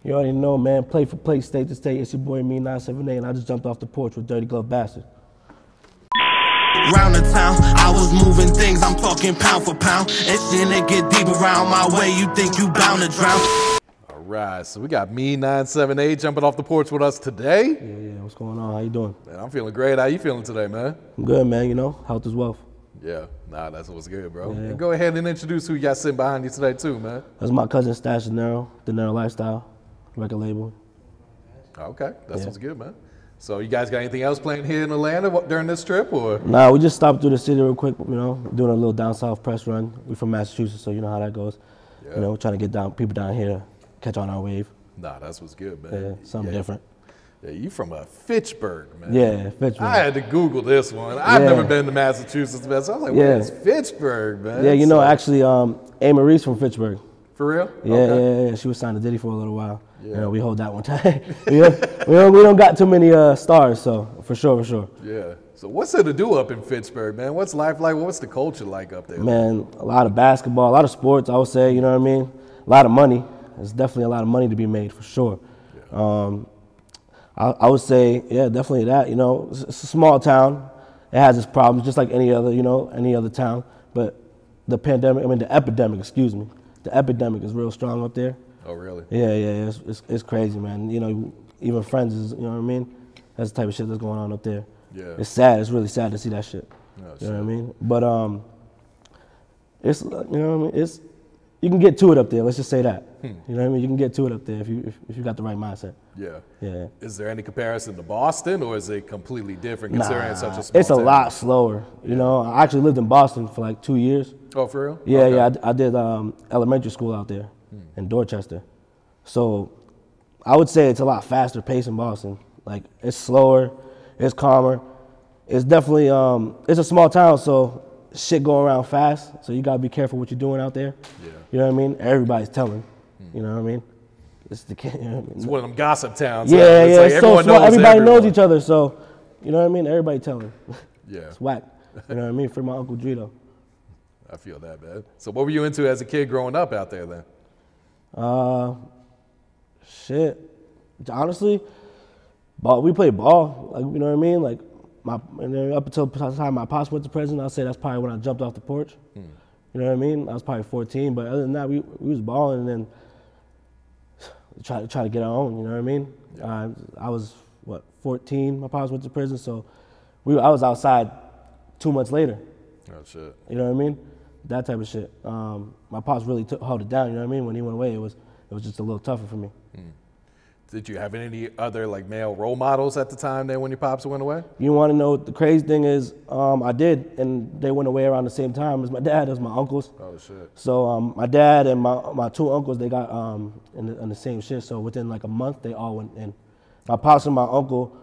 You already know, man. Play for play, state to state. It's your boy ME978, and I just jumped off the porch with Dirty Glove Bastard. Round the town, I was moving things, I'm talking pound for pound. And shit, it get deep around my way, you think you bound to drown. All right, so we got ME978 jumping off the porch with us today. Yeah, what's going on? How you doing? Man, I'm feeling great. How you feeling today, man? I'm good, man. You know, health is wealth. Yeah, nah, that's what's good, bro. Yeah. And go ahead and introduce who you got sitting behind you today, too, man. That's my cousin Stash Dinero Lifestyle, record label. Okay, that's what's good, man. So you guys got anything else playing here in Atlanta during this trip, or? Nah, we just stopped through the city real quick, you know, doing a little down south press run. We from Massachusetts, so you know how that goes. Yeah. You know, trying to get people down here to catch on our wave. Nah, that's what's good, man. Yeah, something different. Yeah, you from Fitchburg, man. Yeah, Fitchburg. I had to Google this one. I've never been to Massachusetts, man. So I was like, where's Fitchburg, man? Yeah, you know, actually, A. Marie's from Fitchburg. For real? Yeah, yeah. She was signed to Diddy for a little while. Yeah. You know, we hold that one time. we don't got too many stars, so for sure. Yeah. So what's there to do up in Fitchburg, man? What's life like? What's the culture like up there? Man, a lot of basketball, a lot of sports, I would say, you know what I mean? A lot of money. There's definitely a lot of money to be made, for sure. Yeah. I would say, yeah, definitely that. You know, it's a small town. It has its problems, just like any other town. But the epidemic, excuse me. The epidemic is real strong up there. Oh, really? Yeah, it's crazy, man. You know, even friends is, you know what I mean? That's the type of shit that's going on up there. Yeah. It's sad. It's really sad to see that shit. Oh, you know what I mean? But it's, you know what I mean? You can get to it up there. Let's just say that. You know what I mean? You can get to it up there if you got the right mindset. Yeah. Yeah. Is there any comparison to Boston, or is it completely different considering it's such a small It's a lot slower. You know, I actually lived in Boston for like 2 years. Oh, for real? Yeah, okay. Yeah. I did elementary school out there in Dorchester. So I would say it's a lot faster pace in Boston. Like, it's slower, it's calmer. It's definitely, it's a small town, so shit going around fast. So you gotta be careful what you're doing out there. Yeah. You know what I mean? Everybody's telling. You know what I mean? It's the you know what I mean? It's one of them gossip towns. Yeah, yeah. Like so small. Everybody knows each other. So you know what I mean? Everybody telling. Yeah. It's whack. You know what I mean? For my Uncle Drito. I feel that, man. So what were you into as a kid growing up out there then? Shit. Honestly, we played ball. Like, you know what I mean? Like and then up until the time my pops went to prison, I'll say that's probably when I jumped off the porch. You know what I mean? I was probably 14, but other than that, we was balling and then try to get our own. You know what I mean? Yeah. I was 14. My pops went to prison, so I was outside 2 months later. Oh shit. You know what I mean? That type of shit. My pops really held it down. You know what I mean? When he went away, it was just a little tougher for me. Did you have any other like male role models at the time then when your pops went away? You want to know what the crazy thing is? I did, and they went away around the same time as my dad, as my uncles. Oh shit. So my dad and my two uncles, they got in the same shit. So within like a month, they all went in. My pops and my uncle,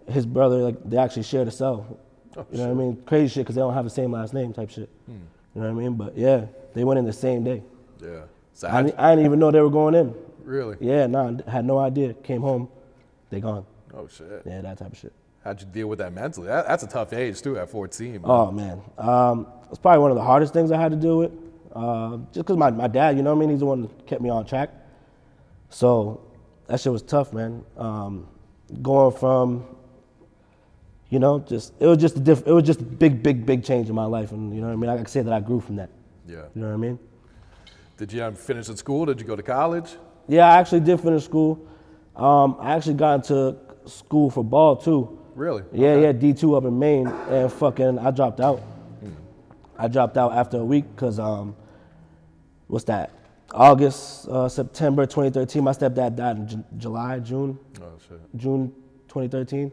his brother, like they actually shared a cell. Oh, you know what I mean? Crazy shit because they don't have the same last name type shit. You know what I mean? But yeah, they went in the same day. Yeah. So I didn't even know they were going in. Really? Yeah, nah, had no idea. Came home, they gone. Oh shit. Yeah, that type of shit. How'd you deal with that mentally? That's a tough age too, at 14. Man. Oh man, it's probably one of the hardest things I had to deal with. Just because my dad, you know what I mean, he's the one that kept me on track. So that shit was tough, man. Going from, you know, it was just a big change in my life, and you know what I mean. I can say that I grew from that. Yeah. You know what I mean? Did you finish in school? Did you go to college? Yeah, I actually did finish school. I actually got into school for ball too. Really? Yeah, okay. Yeah, D2 up in Maine, and I dropped out. I dropped out after a week because, what's that? September 2013, my stepdad died in June. Oh, shit. June 2013.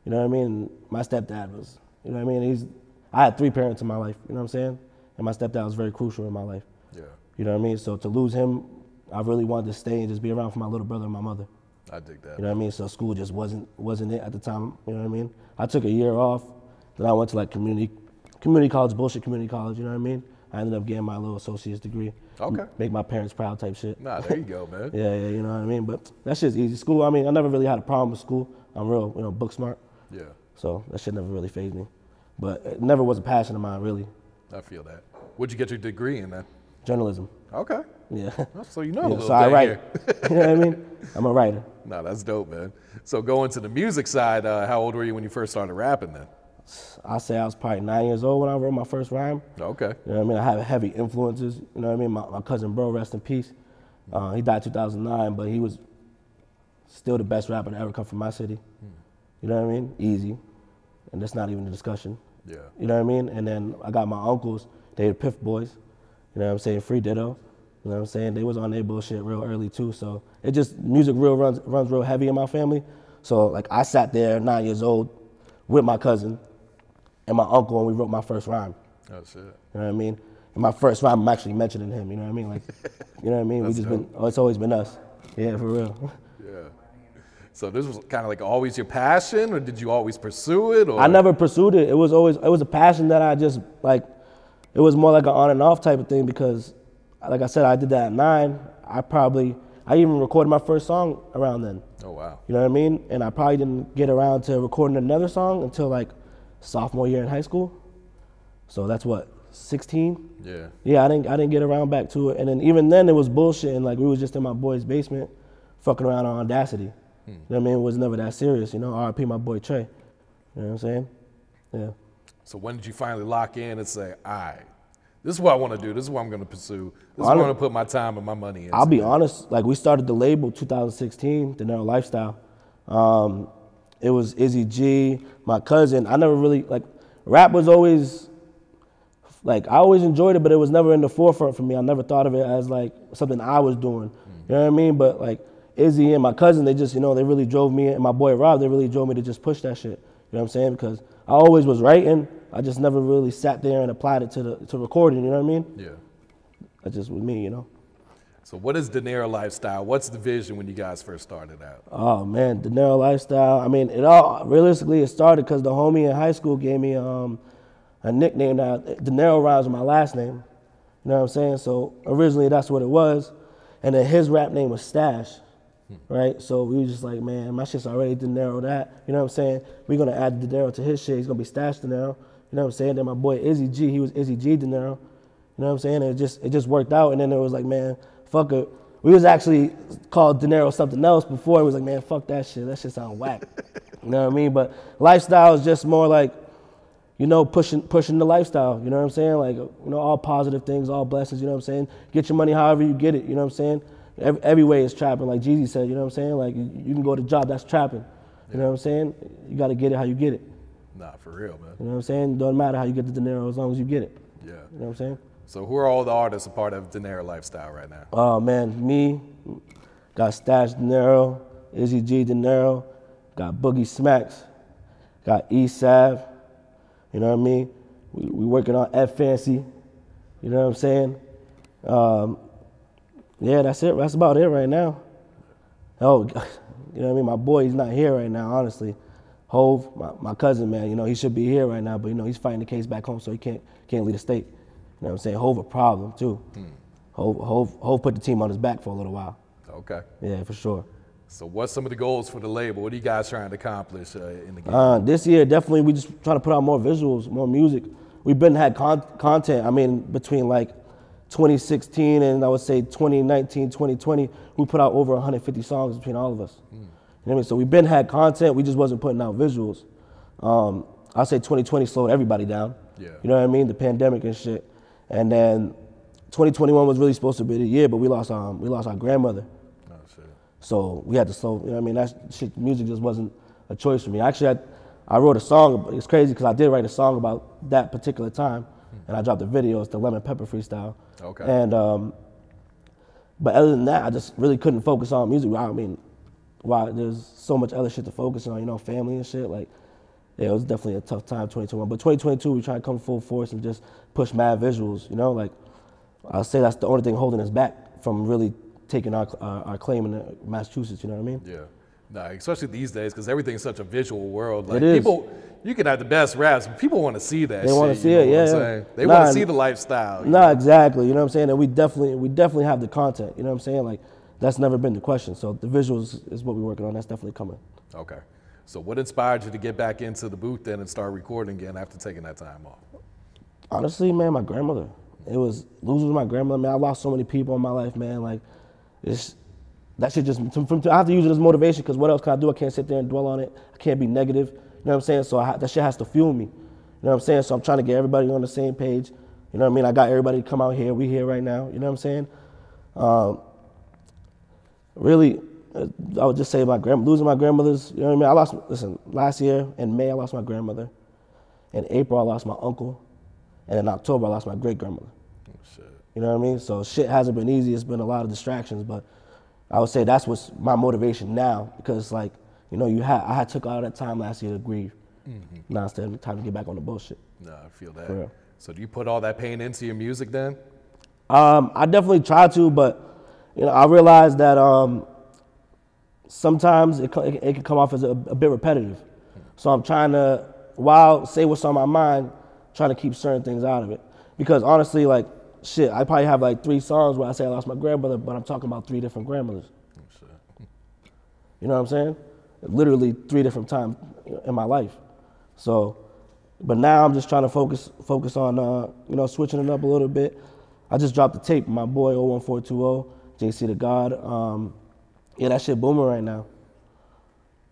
You know what I mean? My stepdad was, you know what I mean? I had 3 parents in my life, you know what I'm saying? And my stepdad was very crucial in my life. Yeah. You know what I mean? So to lose him, I really wanted to stay and just be around for my little brother and my mother. I dig that. You know what I mean? So school just wasn't it at the time, you know what I mean? I took a year off, then I went to like community college, bullshit community college, you know what I mean? I ended up getting my little associate's degree. Okay. Make my parents proud type shit. Nah, there you go, man. Yeah, you know what I mean? But that shit's easy. School, I mean, I never really had a problem with school. I'm real, you know, book smart. Yeah. So that shit never really fazed me. But it never was a passion of mine, really. I feel that. What'd you get your degree in then? Journalism. Okay. Yeah. So you know a little so I thing write. here. You know what I mean? I'm a writer. No, that's dope, man. So going to the music side, how old were you when you first started rapping then? I say I was probably 9 years old when I wrote my first rhyme. Okay. You know what I mean? I have heavy influences. You know what I mean? My cousin Bro, rest in peace. He died 2009, but he was still the best rapper to ever come from my city. You know what I mean? Easy. And that's not even a discussion. Yeah. You know what I mean? And then I got my uncles, they the Piff Boys. You know what I'm saying? Free Ditto. You know what I'm saying? They was on their bullshit real early too. So it just, music runs real heavy in my family. So like I sat there 9 years old with my cousin and my uncle and we wrote my first rhyme. Oh shit. You know what I mean? And my first rhyme, I'm actually mentioning him, you know what I mean? Like, you know what I mean? We just dope. it's always been us. Yeah, for real. Yeah. So this was kind of like always your passion, or did you always pursue it? Or? I never pursued it. It was a passion that I just like, it was more like an on and off type of thing because like I said, I did that at 9. I even recorded my first song around then. Oh, wow. You know what I mean? And I probably didn't get around to recording another song until like sophomore year in high school. So that's what, 16? Yeah. Yeah, I didn't get around back to it. And then even then it was bullshit and like we was just in my boy's basement fucking around on Audacity. You know what I mean? It was never that serious, you know? RIP my boy Trey. You know what I'm saying? Yeah. So when did you finally lock in and say, all right, this is what I want to do. This is what I'm going to pursue. This is what I'm going to put my time and my money into. I'll be honest, like we started the label 2016, Dinero Lifestyle. It was Izzy G, my cousin. I never really, like, rap was always, like, I always enjoyed it, but it was never in the forefront for me. I never thought of it as, like, something I was doing. You know what I mean? But, like, Izzy and my cousin, they just, you know, they really drove me, and my boy Rob, they really drove me to just push that shit. You know what I'm saying? Because I always was writing. I just never really sat there and applied it to recording, you know what I mean? Yeah. That's just with me, you know? So what is Dinero Lifestyle? What's the vision when you guys first started out? Oh, man, Dinero Lifestyle. I mean, realistically, it started because the homie in high school gave me a nickname. Now, Dinero rhymes with my last name. You know what I'm saying? So originally, that's what it was. And then his rap name was Stash, right? So we was just like, man, my shit's already Dinero that. You know what I'm saying? We're going to add Dinero to his shit. He's going to be Stash Dinero. You know what I'm saying? Then my boy Izzy G, he was Izzy G Dinero. You know what I'm saying? And it just worked out. And then it was like, man, fuck it. We was actually called Dinero something else before. It was like, man, fuck that shit. That shit sound whack. You know what I mean? But lifestyle is just more like, you know, pushing the lifestyle. You know what I'm saying? Like, you know, all positive things, all blessings. You know what I'm saying? Get your money however you get it. You know what I'm saying? Every way is trapping, like Jeezy said. You know what I'm saying? Like, you can go to job, that's trapping. You know what I'm saying? You got to get it how you get it. Nah, for real, man. You know what I'm saying? Doesn't matter how you get the Dinero as long as you get it. Yeah. You know what I'm saying? So who are all the artists a part of Dinero Lifestyle right now? Oh, man, me, got Stash Dinero, Izzy G Dinero, got Boogie Smacks, got E Sav, you know what I mean? We working on F Fancy, you know what I'm saying? Yeah, that's it. That's about it right now. Oh, you know what I mean? My boy, he's not here right now, honestly. Hove, my cousin, man, you know, he should be here right now, but, you know, he's fighting the case back home, so he can't leave the state. You know what I'm saying? Hove a problem, too. Hove put the team on his back for a little while. Okay. Yeah, for sure. So what's some of the goals for the label? What are you guys trying to accomplish in the game? This year, definitely, we just trying to put out more visuals, more music. We've been had content, I mean, between like 2016 and I would say 2019, 2020, we put out over 150 songs between all of us. You know what I mean? So we've been had content, we just wasn't putting out visuals. I'll say 2020 slowed everybody down. Yeah. You know what I mean? The pandemic and shit. And then 2021 was really supposed to be the year, but we lost our grandmother. Oh, shit. So we had to slow, you know what I mean? That shit, music just wasn't a choice for me. Actually, I wrote a song, it's crazy because I did write a song about that particular time, and I dropped a video, it's the Lemon Pepper Freestyle. Okay. And, but other than that, I just really couldn't focus on music. I mean, why there's so much other shit to focus on, you know, family and shit, like, yeah, it was definitely a tough time, 2021. But 2022, we try to come full force and just push mad visuals, you know? Like, I'll say that's the only thing holding us back from really taking our claim in Massachusetts, you know what I mean? Yeah. Nah, especially these days, because everything's such a visual world. Like, It is. people, you can have the best raps, but people want to see that shit. They want to see you know it, what yeah. I'm yeah. saying? They want to see the lifestyle. Nah, exactly, you know what I'm saying? And we definitely have the content, you know what I'm saying? Like, that's never been the question. So the visuals is what we're working on. That's definitely coming. Okay. So what inspired you to get back into the booth then and start recording again after taking that time off? Honestly, man, my grandmother. it was losing my grandmother, man. I lost so many people in my life, man. Like, that shit just, I have to use it as motivation, because what else can I do? I can't sit there and dwell on it. I can't be negative. You know what I'm saying? So that shit has to fuel me. You know what I'm saying? So I'm trying to get everybody on the same page. You know what I mean? I got everybody to come out here. We here right now. You know what I'm saying? Really, I would just say losing my grandmothers. You know what I mean? Listen, last year in May, I lost my grandmother. In April, I lost my uncle. And in October, I lost my great-grandmother. Oh, shit. You know what I mean? So shit hasn't been easy. It's been a lot of distractions, but I would say that's what's my motivation now, because like, you know, I had took all that time last year to grieve. Now it's time to get back on the bullshit. No, I feel that. So do you put all that pain into your music then? I definitely try to, but you know, I realize that sometimes it can come off as a bit repetitive. So I'm trying to, while say what's on my mind, trying to keep certain things out of it. Because honestly, like, shit, I probably have like 3 songs where I say I lost my grandmother, but I'm talking about 3 different grandmothers. Oh, shit. You know what I'm saying? Literally 3 different times in my life. So, but now I'm just trying to focus on, you know, switching it up a little bit. I just dropped the tape, my boy 01420, JC the God. Yeah, that shit booming right now.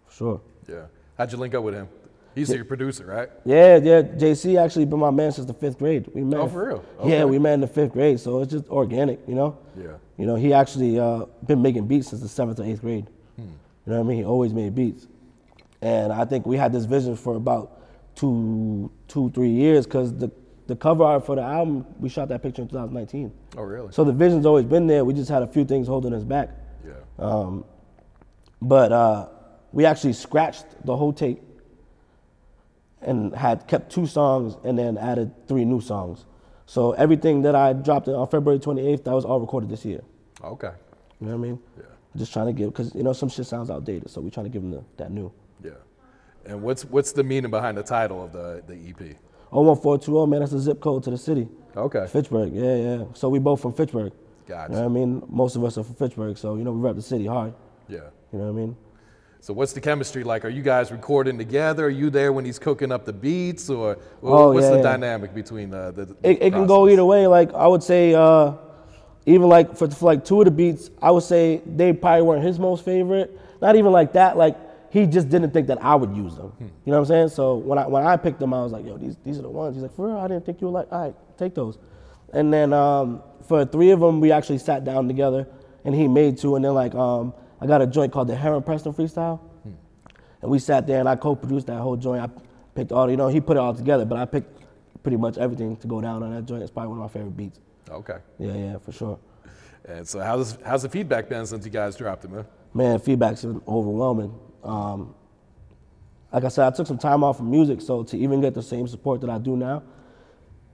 For sure. Yeah. How'd you link up with him? He's your producer, right? Yeah. JC actually been my man since the 5th grade. We met. Oh, for real? Okay. Yeah, we met in the 5th grade, so it's just organic, you know? Yeah. You know, he actually been making beats since the 7th or 8th grade. You know what I mean? He always made beats. And I think we had this vision for about 2, 3 years, because the cover art for the album, we shot that picture in 2019. Oh, really? So the vision's always been there. We just had a few things holding us back. Yeah. But we actually scratched the whole tape and had kept 2 songs and then added 3 new songs. So everything that I dropped on February 28th, that was all recorded this year. Okay. You know what I mean? Yeah. Just trying to give, because you know some shit sounds outdated, so we're trying to give them that new. Yeah. And what's the meaning behind the title of the EP? 01420, man, that's the zip code to the city. Okay. Fitchburg, yeah. So we both from Fitchburg. Gotcha. You know what I mean? Most of us are from Fitchburg, so you know we rep the city hard. Yeah. You know what I mean? So what's the chemistry like? Are you guys recording together? Are you there when he's cooking up the beats, or what's the dynamic between the It can go either way. Like I would say, even like for like 2 of the beats, I would say they probably weren't his most favorite. Not even like that. Like he just didn't think that I would use them. You know what I'm saying? So when I picked them, I was like, yo, these are the ones. He's like, for real? I didn't think you would like. All right, take those. And then for 3 of them, we actually sat down together, and he made 2. And then like I got a joint called the Heron Preston Freestyle, and we sat there and I co-produced that whole joint. I picked all, you know, he put it all together, but I picked pretty much everything to go down on that joint. It's probably one of my favorite beats. Okay. Yeah, for sure. And so how's the feedback been since you guys dropped it, man? Man, feedback's been overwhelming. Like I said, I took some time off from music, so to even get the same support that I do now,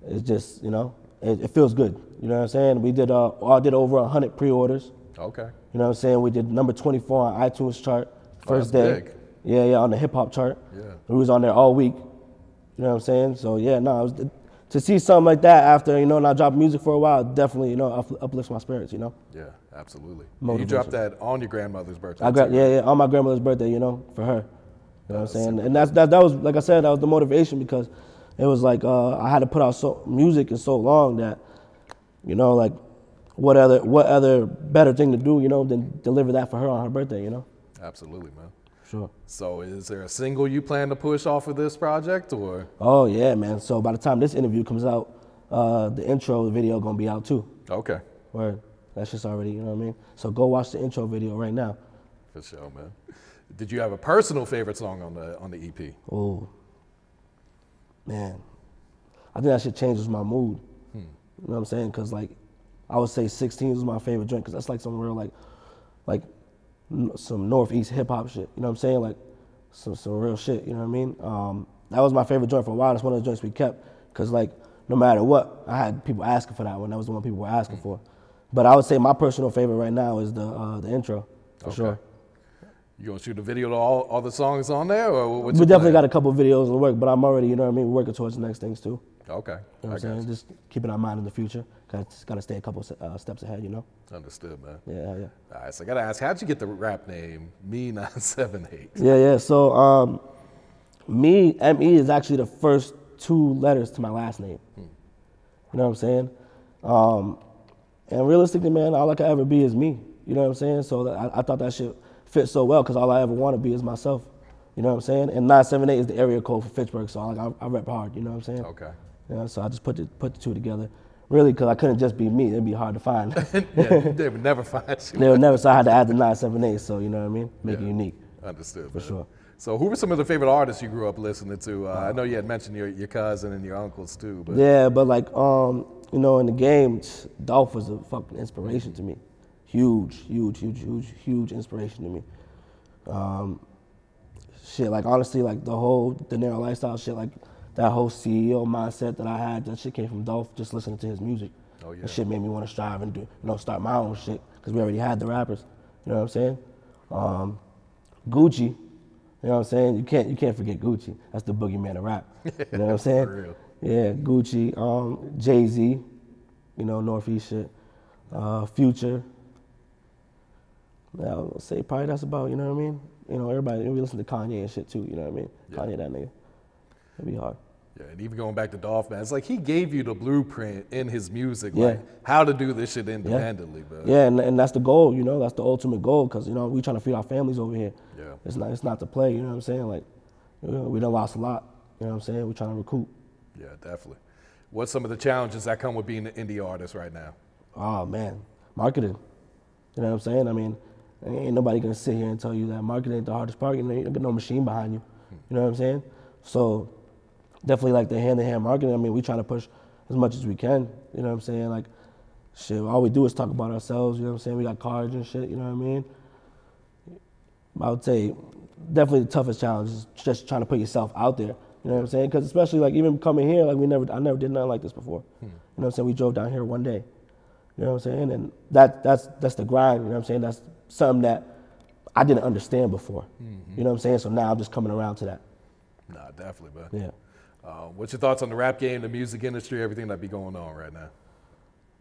it's just, you know, it feels good. You know what I'm saying? We did, I did over 100 pre-orders. Okay. You know what I'm saying? We did number 24 on iTunes chart, first that's day. Big. Yeah, on the hip hop chart. Yeah. We was on there all week. You know what I'm saying? So yeah, to see something like that after, you know, and I dropped music for a while, definitely, you know, uplifts my spirits, you know? Yeah, absolutely. Motivation. You dropped that on your grandmother's birthday. On my grandmother's birthday, you know, for her. You know what I'm saying? And that was, like I said, that was the motivation, because it was like I had to put out music in so long that, you know, like what other better thing to do, you know, than deliver that for her on her birthday, you know? Absolutely, man. Sure. So is there a single you plan to push off of this project, or? Oh yeah, man. So by the time this interview comes out, the intro video gonna be out too. Okay. Word. That's just already, you know what I mean? So go watch the intro video right now. For sure, man. Did you have a personal favorite song on the EP? Oh, man. I think that shit changes my mood. You know what I'm saying? Because like, I would say 16 was my favorite joint, because that's like some real like some Northeast hip hop shit. You know what I'm saying? Like some real shit. You know what I mean? That was my favorite joint for a while. That's one of the joints we kept, because like no matter what, I had people asking for that one. That was the one people were asking for. But I would say my personal favorite right now is the intro, for sure. You gonna shoot a video to all the songs on there, or what's We definitely got a couple videos in the work, but I'm already, you know what I mean, working towards the next things too. Okay. You know what I'm saying? Just keeping our mind in the future. Got to stay a couple steps ahead, you know? Understood, man. Yeah. All right, so I got to ask, how'd you get the rap name ME978? Yeah. So ME is actually the first 2 letters to my last name. You know what I'm saying? And realistically, man, all I could ever be is me. You know what I'm saying? So I thought that shit fit so well because all I ever want to be is myself. You know what I'm saying? And 978 is the area code for Fitchburg, so I rep hard. You know what I'm saying? Okay. You know, so I just put the two together. Really, because I couldn't just be me. It'd be hard to find. Yeah, they would never find you. They would never, so I had to add the 978, so you know what I mean? Make it unique. Understood. For sure. So who were some of the favorite artists you grew up listening to? I know you had mentioned your cousin and your uncles too. But. Yeah, but like, you know, in the game, Dolph was a fucking inspiration to me. Huge inspiration to me. Shit, like honestly, like the whole Dinero Lifestyle shit, like that whole CEO mindset that I had, that shit came from Dolph, just listening to his music. Oh, yeah. That shit made me want to strive and do, you know, start my own shit, because we already had the rappers. You know what I'm saying? Gucci, you know what I'm saying? You can't forget Gucci. That's the boogeyman of rap. You know what I'm saying? For real. Yeah, Gucci, Jay-Z, you know, Northeast shit, Future. Yeah, I'll say probably that's about, you know what I mean? You know, everybody, we listen to Kanye and shit too, you know what I mean? Yeah. Kanye, that nigga. It'd be hard. Yeah, and even going back to Dolph, man, it's like he gave you the blueprint in his music, Yeah. like how to do this shit independently. But Yeah, and that's the goal, you know, that's the ultimate goal, because, you know, we trying to feed our families over here. Yeah. It's not to play, you know what I'm saying? Like, you know, we done lost a lot, you know what I'm saying? We're trying to recoup. Yeah, definitely. What's some of the challenges that come with being an indie artist right now? Oh, man, marketing. You know what I'm saying? I mean, ain't nobody gonna sit here and tell you that marketing ain't the hardest part. You know, you don't get no machine behind you. You know what I'm saying? So definitely like the hand-to-hand marketing. I mean, we trying to push as much as we can. You know what I'm saying? Like, shit, all we do is talk about ourselves. You know what I'm saying? We got cards and shit. You know what I mean? I would say definitely the toughest challenge is just trying to put yourself out there. You know what I'm saying? Because especially like even coming here, like I never did nothing like this before. You know what I'm saying? We drove down here one day. You know what I'm saying? And that's the grind. You know what I'm saying? That's something that I didn't understand before. You know what I'm saying? So now I'm just coming around to that. Nah, definitely, man. Yeah. What's your thoughts on the rap game, the music industry, everything that be going on right now?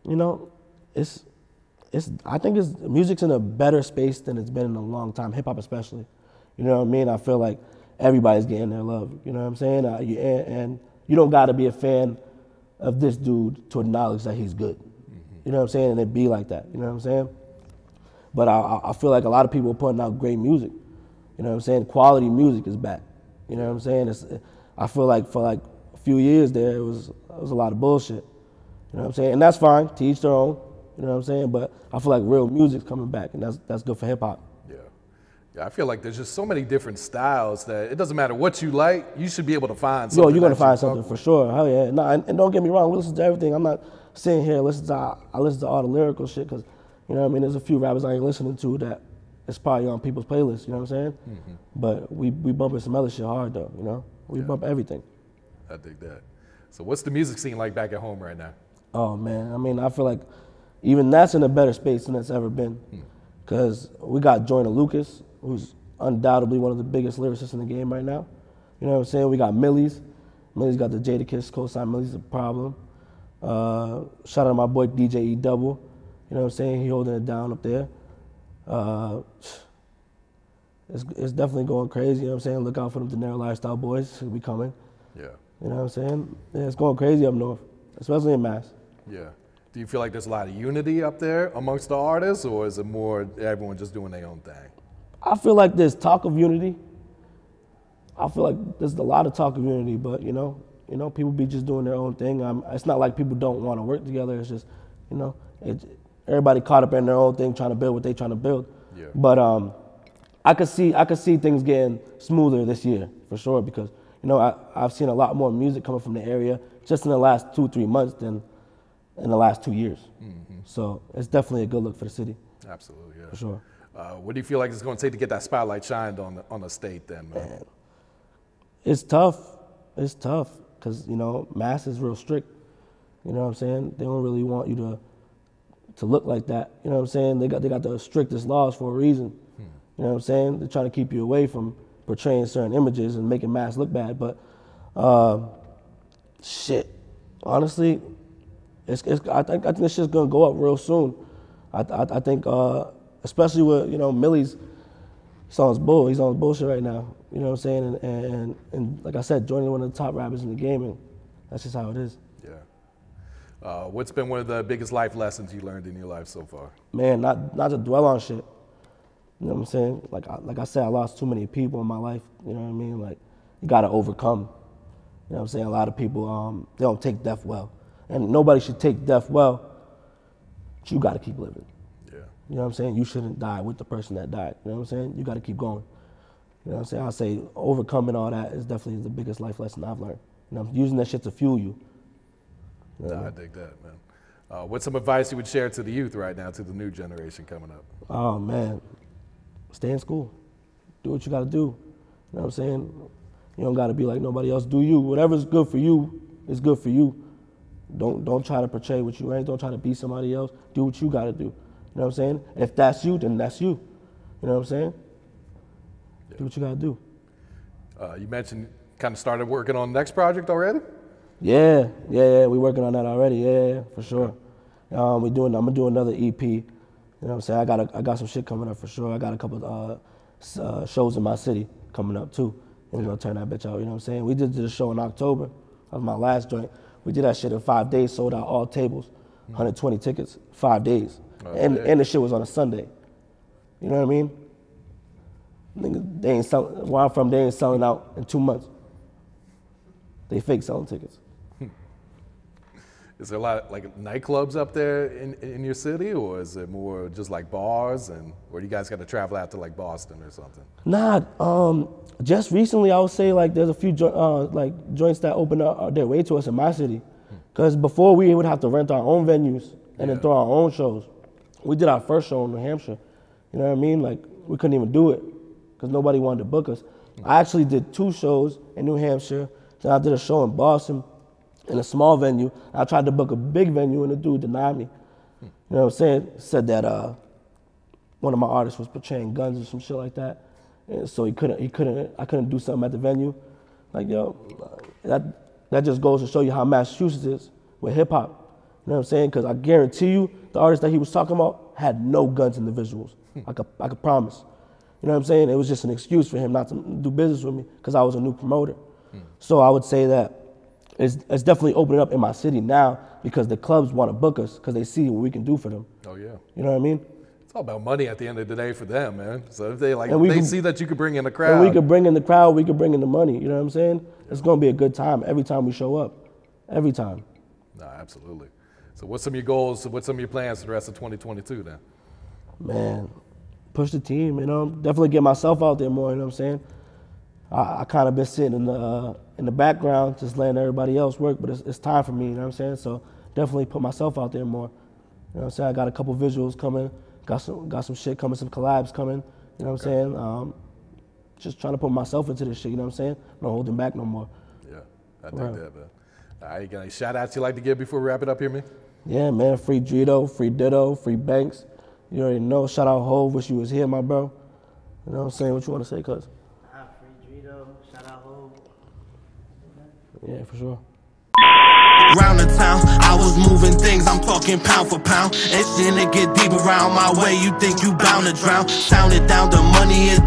You know, I think music's in a better space than it's been in a long time, hip hop especially. You know what I mean? I feel like everybody's getting their love. You know what I'm saying? And you don't got to be a fan of this dude to acknowledge that he's good. You know what I'm saying? And it be like that. You know what I'm saying? But I feel like a lot of people are putting out great music. You know what I'm saying? Quality music is back. You know what I'm saying? I feel like for like a few years there, it was a lot of bullshit. You know what I'm saying? And that's fine, to each their own. You know what I'm saying? But I feel like real music's coming back, and that's good for hip hop. Yeah, I feel like there's just so many different styles that it doesn't matter what you like, you should be able to find something. Yo, you're gonna find something for sure. Hell yeah. No, and don't get me wrong, we listen to everything. I'm not sitting here listen to all the lyrical shit, because you know what I mean, there's a few rappers I ain't listening to that it's probably on people's playlists, you know what I'm saying? But we bumping some other shit hard though, you know? We bump everything. I dig that. So what's the music scene like back at home right now? Oh man, I mean, I feel like even that's in a better space than it's ever been. Because we got Joyner Lucas, who's undoubtedly one of the biggest lyricists in the game right now. You know what I'm saying? We got Millie's. Millie's got the Jadakiss cosign. Millie's a problem. Shout out to my boy DJ E Double. You know what I'm saying? He holding it down up there. It's definitely going crazy. You know what I'm saying? Look out for them Dinero Lifestyle boys. They'll be coming. Yeah. You know what I'm saying? Yeah, it's going crazy up north, especially in Mass. Yeah. Do you feel like there's a lot of unity up there amongst the artists, or is it more everyone just doing their own thing? I feel like there's talk of unity. I feel like there's a lot of talk of unity, but you know, people be just doing their own thing. It's not like people don't want to work together. It's just, you know, everybody caught up in their own thing, trying to build what they trying to build. Yeah. But I could see things getting smoother this year for sure, because you know I've seen a lot more music coming from the area just in the last 2-3 months than in the last 2 years. So it's definitely a good look for the city. Absolutely, yeah. For sure. What do you feel like it's going to take to get that spotlight shined on the state then, man? It's tough. It's tough because, you know, Mass is real strict. You know what I'm saying? They don't really want you to look like that. You know what I'm saying? They got the strictest laws for a reason. You know what I'm saying? They're trying to keep you away from portraying certain images and making Mass look bad. But shit, honestly, I think this shit's gonna go up real soon. I think especially with, you know, Millie's, he's on his bullshit right now. You know what I'm saying? And like I said, joining one of the top rappers in the game, and that's just how it is. Yeah. What's been one of the biggest life lessons you learned in your life so far? Man, not to dwell on shit. You know what I'm saying? Like I said, I lost too many people in my life. You know what I mean? Like, you gotta overcome. You know what I'm saying? A lot of people, they don't take death well. And nobody should take death well, but you gotta keep living. Yeah. You know what I'm saying? You shouldn't die with the person that died. You know what I'm saying? You gotta keep going. You know what I'm saying? I say overcoming all that is definitely the biggest life lesson I've learned. You know, using that shit to fuel you. I dig that, man. What's some advice you would share to the youth right now, to the new generation coming up? Oh, man. Stay in school. Do what you got to do. You know what I'm saying? You don't got to be like nobody else. Do you. Whatever's good for you is good for you. Don't try to portray what you ain't. Don't try to be somebody else. Do what you got to do. You know what I'm saying? If that's you, then that's you. You know what I'm saying? Yeah. Do what you got to do. You mentioned kind of started working on the next project already? Yeah, we're working on that already. Yeah, for sure. I'm gonna do another EP. You know what I'm saying? I got some shit coming up for sure. I got a couple shows in my city coming up too. And we're gonna turn that bitch out. You know what I'm saying? We did the show in October. That was my last joint. We did that shit in 5 days. Sold out all tables, 120 tickets, 5 days, and the shit was on a Sunday. You know what I mean? Nigga, they ain't selling. Where I'm from, they ain't selling out in 2 months. They fake selling tickets. Is there a lot of like nightclubs up there in your city, or is it more just like bars, or do you guys got to travel out to like Boston or something? Nah, just recently I would say like there's a few joints that opened up their way to us in my city. Because before we would have to rent our own venues and then throw our own shows. We did our first show in New Hampshire. You know what I mean? Like we couldn't even do it because nobody wanted to book us. I actually did 2 shows in New Hampshire. Then I did a show in Boston in a small venue. I tried to book a big venue and the dude denied me. You know what I'm saying? Said that one of my artists was portraying guns or some shit like that. And so I couldn't do something at the venue. Like, yo, that just goes to show you how Massachusetts is with hip hop. You know what I'm saying? Because I guarantee you, the artist that he was talking about had no guns in the visuals. I could promise. You know what I'm saying? It was just an excuse for him not to do business with me because I was a new promoter. So I would say that it's definitely opening up in my city now because the clubs want to book us because they see what we can do for them. Oh yeah. You know what I mean? It's all about money at the end of the day for them, man. So if they see that you could bring in the crowd. And we could bring in the crowd, we could bring in the money. You know what I'm saying? Yeah. It's gonna be a good time every time we show up. Every time. Nah, absolutely. So what's some of your goals, what's some of your plans for the rest of 2022 then? Man, push the team, you know, definitely get myself out there more, you know what I'm saying? I kind of been sitting in the background, just letting everybody else work, but it's time for me, you know what I'm saying? So definitely put myself out there more. You know what I'm saying? I got a couple visuals coming, got some shit coming, some collabs coming, you know what I'm saying? Just trying to put myself into this shit, you know what I'm saying? Not holding back no more. Yeah, I think that, man. All right, you got any shout outs you like to give before we wrap it up here, man? Yeah, man, free Drito, free Ditto, free Banks. You already know, shout out Hove, wish you was here, my bro. You know what I'm saying? What you want to say, cuz? Shout out Hove. Yeah, for sure. Round the town, I was moving things, I'm talking pound for pound. And shit, it get deep around my way, you think you bound to drown. Sound it down, the money is